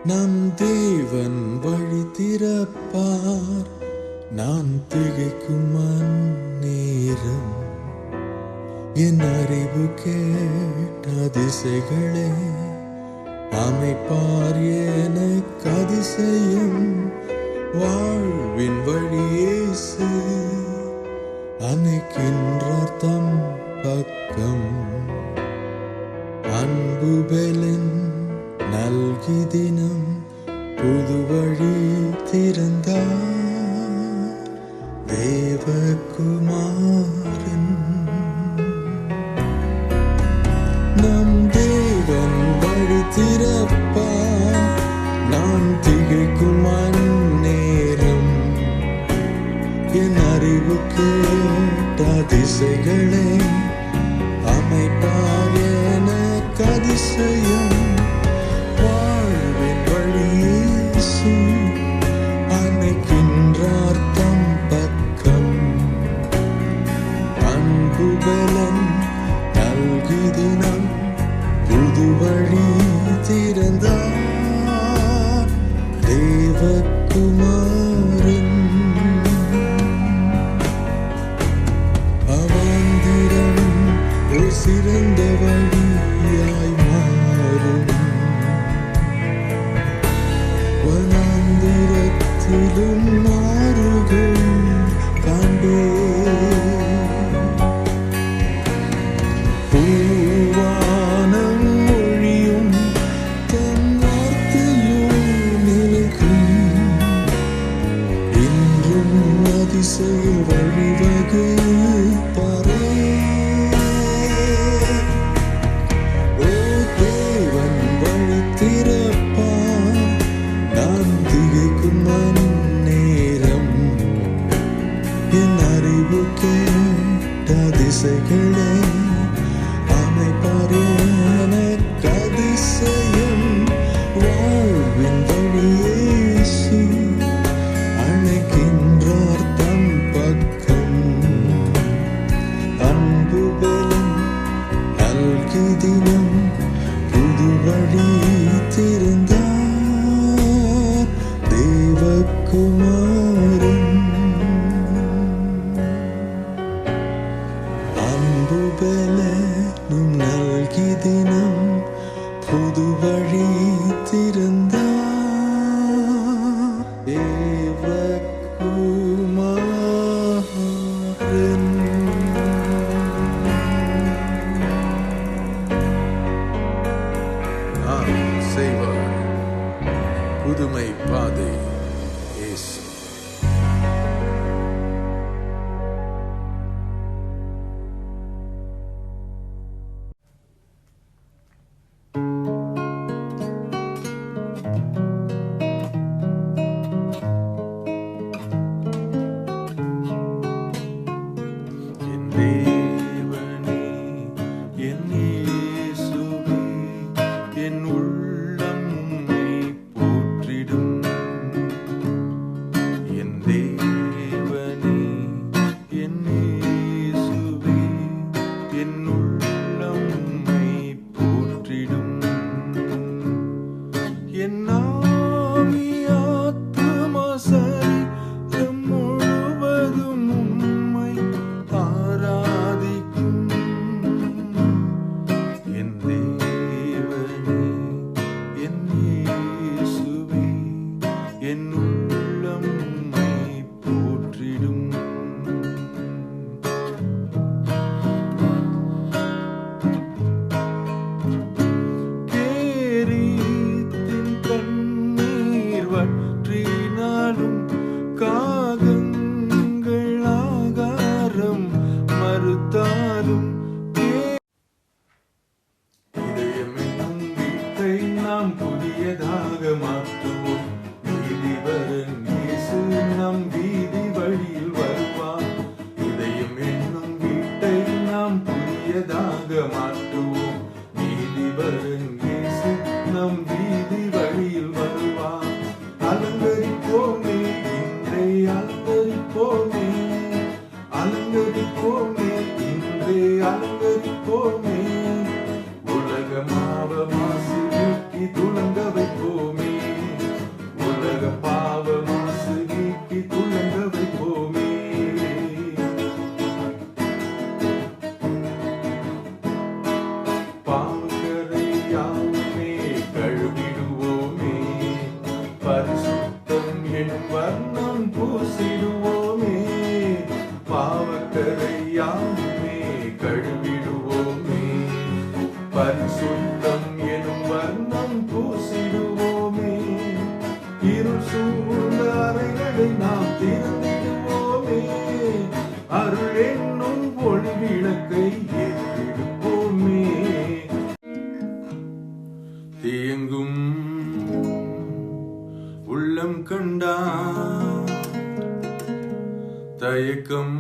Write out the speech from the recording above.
நம் தேவன் வழி திறப்பார். நான் திகைக்கும் அந்நேரம் என் அறிவு கேட்ட அதிசைகளே அமைப்பார் எனக்கு அதிசயம். வாழ்வின் வழி இயேசு அணைக்கின்றார் தம் பக்கம். அன்பு பெலன் நல்கி தினம் புது வழி திறந்தார் தேவகுமாரன். நம் தேவன் வழி திறப்பார். நான் திகைக்கும் அந்நேரம் என் அறிவு கேட்ட அதிசைகளே அமைப்பார் எனக்கு அதிசயம். வாழ்வின் வழி இயேசு அணைக்கின்றார் தம் பக்கம். அன்பு பலன் நல்கி தினம் புது வழி திறந்தார் தேவகுமாரன். அவந்திரம் ஒரு சிறந்த வழியாய் மாறும். வனாந்திரத்திலும் மாறுகள் காண்பே. பூவானம் மொழியும் தன் வார்த்தையும் நிலைக்கும். இன்றும் அதிசய வழிவகுப்பாரே. ஓ தேவன் வழி திறப்பார். நான் திகைக்கும் அந்நேரம் என் அறிவு கேட்ட அதிசைகளே அமைப்பார் எனக்கு அதிசயம். வாழ்வின் வழி இயேசு அணைக்கின்றார் தம் பக்கம். அன்பு பலன் நல்கி தினம் புது வழி திறந்தார் தேவகுமாரன். அன்பு பலனும் நல்கி தினம் புது வழி திறந்தார் தேவகுமாரன். செய்வார் புதுமை பாதை இயேசு. என் தேவனே என் இயேசுவே என் உள்ளம் உம்மை போற்றிடும். என் தேவனே என் இயேசுவே என் உள்ளம் உம்மை போற்றிடும். என் ஆவி ஆத்துமா சரீரம் முழுவதும் உம்மை ஆராதிக்கும். என் தேவனே என் இயேசுவே என் உள்ளம் உம்மை போற்றிடும். கேரீத்தின் கண்ணீர் வற்றினாலும் காகங்கள் ஆகாரம் மறுத்தாலும் இதயம் என்னும் வீட்டை நாம் புதியதாக மாற்றுவோம். நீதிபரன் இயேசு நம் வீதி வழியில் வருவார். இதயம் என்னும் வீட்டை நாம் புதியதாக மாற்றுவோம். நீதிபரன் இயேசு நம் வீதி வழியில் வருவார். அலங்கரிப்போமே இன்றே அலங்கரிப்போமே. அலங்கரிப்போமே இன்றே அலங்கரிப்போமே. உலகமாவ மாசு நீக்கி துலங்க வைப்போமே. உலக பாவ மாசு நீக்கி துளங்க வைப்போமே. பாவக்கரை யாவுமே கழுவிடுவோமே, பரிசுத்தம் எனும் வர்ணம் பூசிடுவோமே. பாவக்கரை யாவுமே கழுவிடுவோமே, பரிசுத்தம் எனும் வர்ணம் பூசிடுவோமே. இருள் சூழ்ந்த அறைகளை நாம் திறந்திடுவோமே, அருள் என்னும் ஒளி விளக்கை ஏற்றிடுவோமே. தேங்கும் உள்ளம் கண்டா தயக்கம்